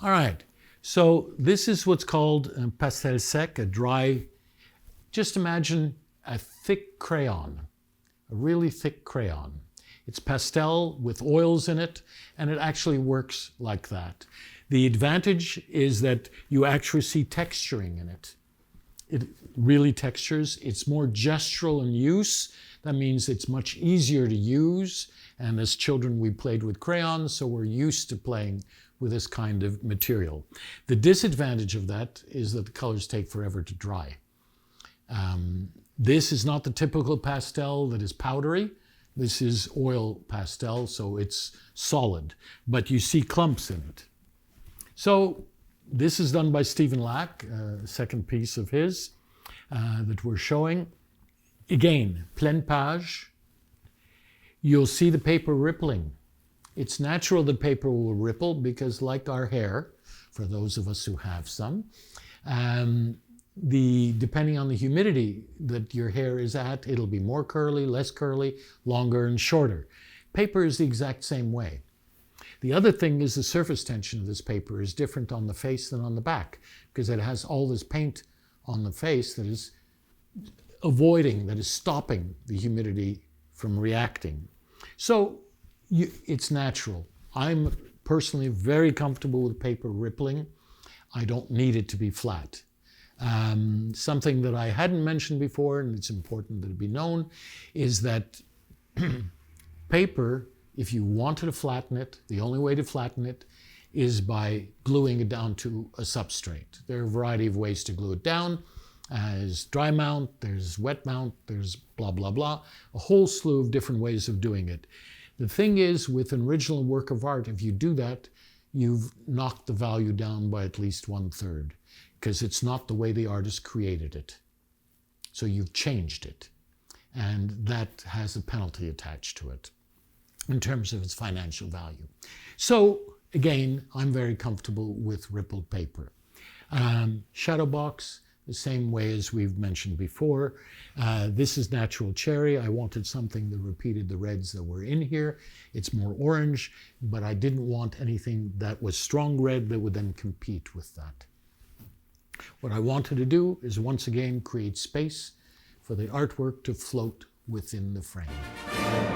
All right, so this is what's called pastel sec, a dry, just imagine a thick crayon, a really thick crayon. It's pastel with oils in it, and it actually works like that. The advantage is that you actually see texturing in it. It really textures. It's more gestural in use. That means it's much easier to use. And as children, we played with crayons, so we're used to playing with this kind of material. The disadvantage of that is that the colors take forever to dry. This is not the typical pastel that is powdery. This is oil pastel, so it's solid, but you see clumps in it. So this is done by Stephen Lack, a second piece of his that we're showing. Again, pleine page. You'll see the paper rippling. It's natural that paper will ripple because, like our hair, for those of us who have some, depending on the humidity that your hair is at, it'll be more curly, less curly, longer and shorter. Paper is the exact same way. The other thing is the surface tension of this paper is different on the face than on the back because it has all this paint on the face that is that is stopping the humidity from reacting. So it's natural. I'm personally very comfortable with paper rippling. I don't need it to be flat. Something that I hadn't mentioned before, and it's important that it be known, is that paper, if you wanted to flatten it, the only way to flatten it is by gluing it down to a substrate. There are a variety of ways to glue it down. There's dry mount, there's wet mount, there's blah, blah, blah. A whole slew of different ways of doing it. The thing is, with an original work of art, if you do that, you've knocked the value down by at least 1/3, because it's not the way the artist created it. So you've changed it. And that has a penalty attached to it in terms of its financial value. So again, I'm very comfortable with rippled paper. Shadow box, the same way as we've mentioned before. This is natural cherry. I wanted something that repeated the reds that were in here. It's more orange, but I didn't want anything that was strong red that would then compete with that. What I wanted to do is once again create space for the artwork to float within the frame.